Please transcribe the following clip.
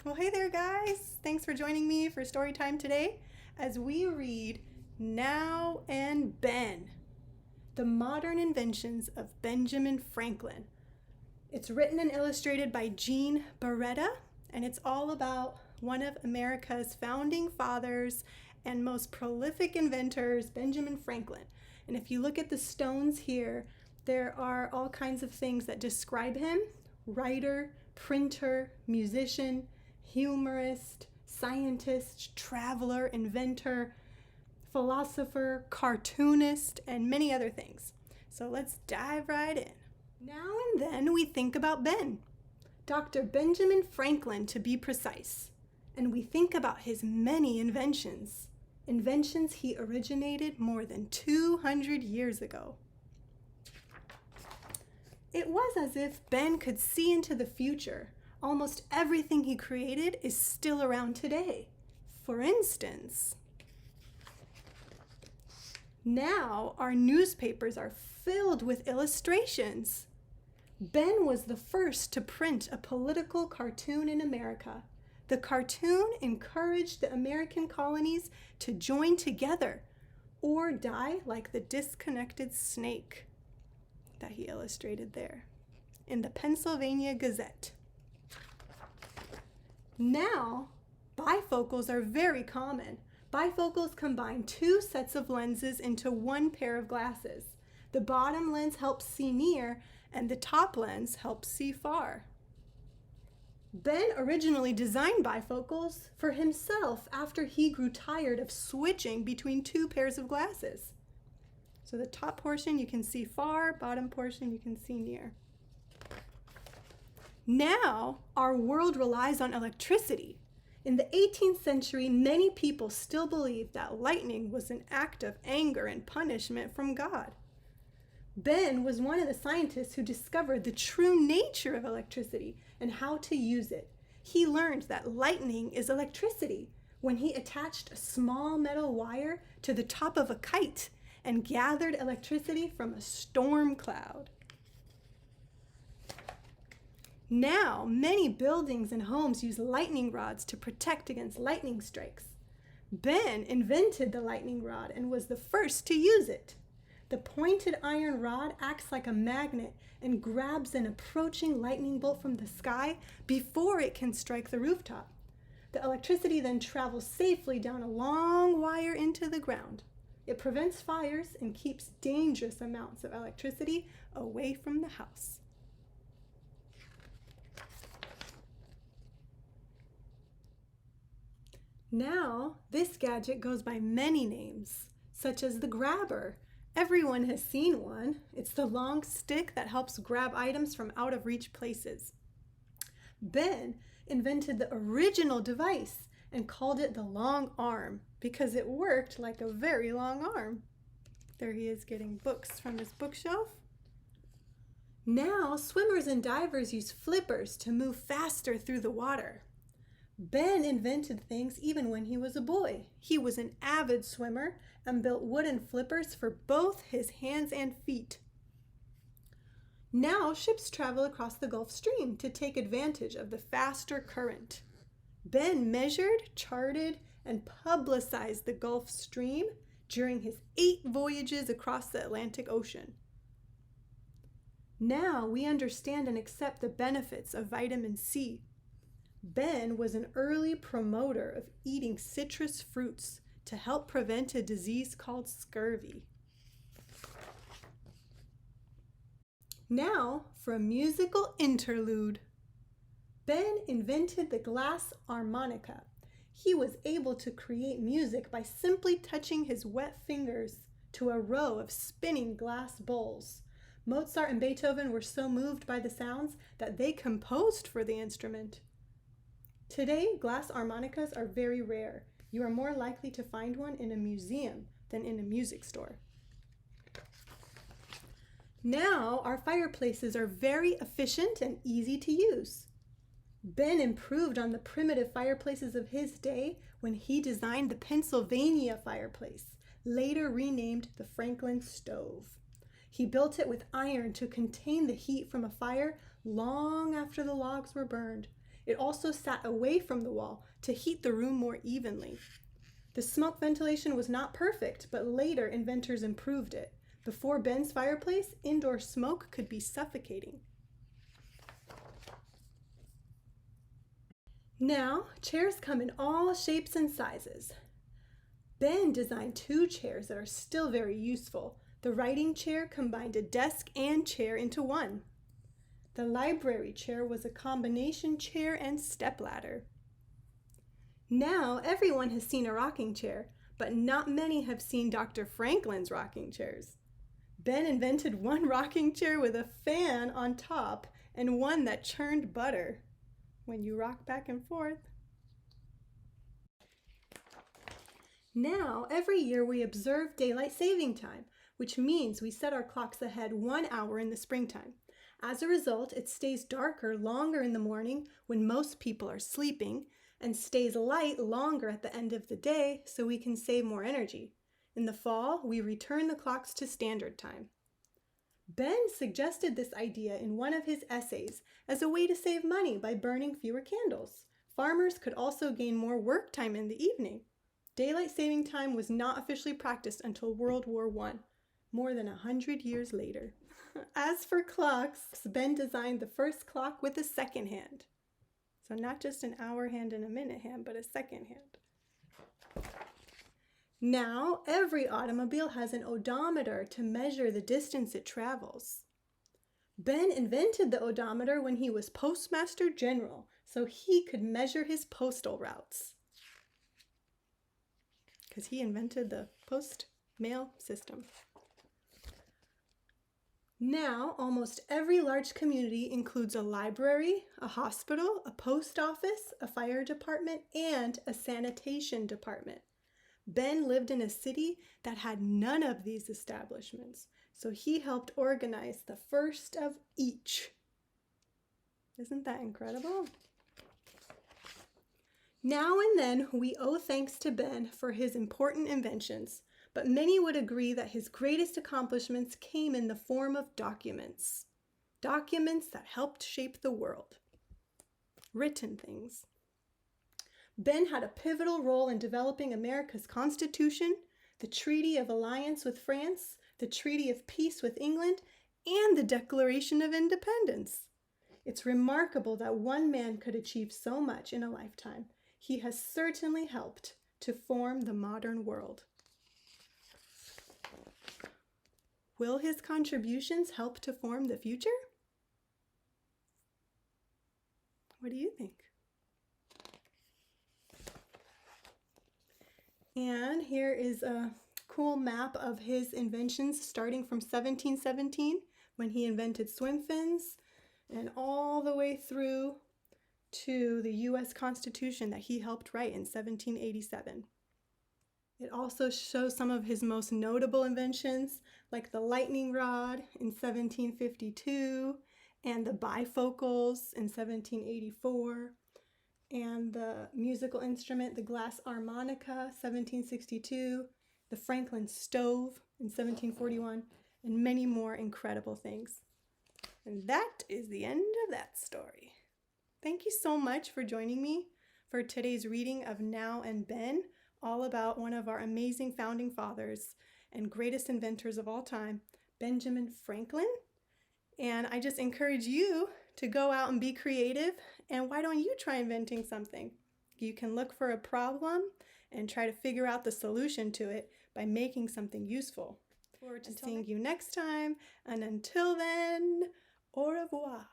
Well, hey there, guys. Thanks for joining me for story time today as we read Now and Ben, the modern inventions of Benjamin Franklin. It's written and illustrated by Gene Barretta, and it's all about one of America's founding fathers and most prolific inventors, Benjamin Franklin. And if you look at the stones here, there are all kinds of things that describe him: writer, printer, musician, humorist, scientist, traveler, inventor, philosopher, cartoonist, and many other things. So let's dive right in. Now and then we think about Ben, Dr. Benjamin Franklin to be precise, and we think about his many inventions he originated more than 200 years ago. It was as if Ben could see into the future. Almost everything he created is still around today. For instance, now our newspapers are filled with illustrations. Ben was the first to print a political cartoon in America. The cartoon encouraged the American colonies to join together or die like the disconnected snake that he illustrated there in the Pennsylvania Gazette. Now, bifocals are very common. Bifocals combine two sets of lenses into one pair of glasses. The bottom lens helps see near, and the top lens helps see far. Ben originally designed bifocals for himself after he grew tired of switching between two pairs of glasses. So the top portion you can see far, bottom portion you can see near. Now, our world relies on electricity. In the 18th century, many people still believed that lightning was an act of anger and punishment from God. Ben was one of the scientists who discovered the true nature of electricity and how to use it. He learned that lightning is electricity when he attached a small metal wire to the top of a kite and gathered electricity from a storm cloud. Now, many buildings and homes use lightning rods to protect against lightning strikes. Ben invented the lightning rod and was the first to use it. The pointed iron rod acts like a magnet and grabs an approaching lightning bolt from the sky before it can strike the rooftop. The electricity then travels safely down a long wire into the ground. It prevents fires and keeps dangerous amounts of electricity away from the house. Now, this gadget goes by many names, such as the grabber. Everyone has seen one. It's the long stick that helps grab items from out-of-reach places. Ben invented the original device and called it the long arm because it worked like a very long arm. There he is getting books from his bookshelf. Now, swimmers and divers use flippers to move faster through the water. Ben invented things even when he was a boy. He was an avid swimmer and built wooden flippers for both his hands and feet. Now ships travel across the Gulf Stream to take advantage of the faster current. Ben measured, charted, and publicized the Gulf Stream during his 8 voyages across the Atlantic Ocean. Now we understand and accept the benefits of vitamin C. Ben was an early promoter of eating citrus fruits to help prevent a disease called scurvy. Now for a musical interlude. Ben invented the glass harmonica. He was able to create music by simply touching his wet fingers to a row of spinning glass bowls. Mozart and Beethoven were so moved by the sounds that they composed for the instrument. Today, glass harmonicas are very rare. You are more likely to find one in a museum than in a music store. Now, our fireplaces are very efficient and easy to use. Ben improved on the primitive fireplaces of his day when he designed the Pennsylvania fireplace, later renamed the Franklin stove. He built it with iron to contain the heat from a fire long after the logs were burned. It also sat away from the wall to heat the room more evenly. The smoke ventilation was not perfect, but later inventors improved it. Before Ben's fireplace, indoor smoke could be suffocating. Now, chairs come in all shapes and sizes. Ben designed 2 chairs that are still very useful. The writing chair combined a desk and chair into one. The library chair was a combination chair and stepladder. Now, everyone has seen a rocking chair, but not many have seen Dr. Franklin's rocking chairs. Ben invented one rocking chair with a fan on top and one that churned butter when you rock back and forth. Now, every year we observe daylight saving time, which means we set our clocks ahead 1 hour in the springtime. As a result, it stays darker longer in the morning when most people are sleeping and stays light longer at the end of the day so we can save more energy. In the fall, we return the clocks to standard time. Ben suggested this idea in one of his essays as a way to save money by burning fewer candles. Farmers could also gain more work time in the evening. Daylight saving time was not officially practiced until World War I, more than 100 years later. As for clocks, Ben designed the first clock with a second hand. So not just an hour hand and a minute hand, but a second hand. Now, every automobile has an odometer to measure the distance it travels. Ben invented the odometer when he was Postmaster General, so he could measure his postal routes. Because he invented the post-mail system. Now, almost every large community includes a library, a hospital, a post office, a fire department, and a sanitation department. Ben lived in a city that had none of these establishments, so he helped organize the first of each. Isn't that incredible? Now and then, we owe thanks to Ben for his important inventions, but many would agree that his greatest accomplishments came in the form of documents. Documents that helped shape the world. Written things. Ben had a pivotal role in developing America's Constitution, the Treaty of Alliance with France, the Treaty of Peace with England, and the Declaration of Independence. It's remarkable that one man could achieve so much in a lifetime. He has certainly helped to form the modern world. Will his contributions help to form the future? What do you think? And here is a cool map of his inventions starting from 1717 when he invented swim fins and all the way through to the U.S. Constitution that he helped write in 1787. It also shows some of his most notable inventions, like the lightning rod in 1752, and the bifocals in 1784, and the musical instrument, the glass harmonica, 1762, the Franklin stove in 1741, and many more incredible things. And that is the end of that story. Thank you so much for joining me for today's reading of Now and Ben, all about one of our amazing founding fathers and greatest inventors of all time, Benjamin Franklin. And I just encourage you to go out and be creative. And why don't you try inventing something? You can look for a problem and try to figure out the solution to it by making something useful. Forward to seeing you next time. And until then, au revoir.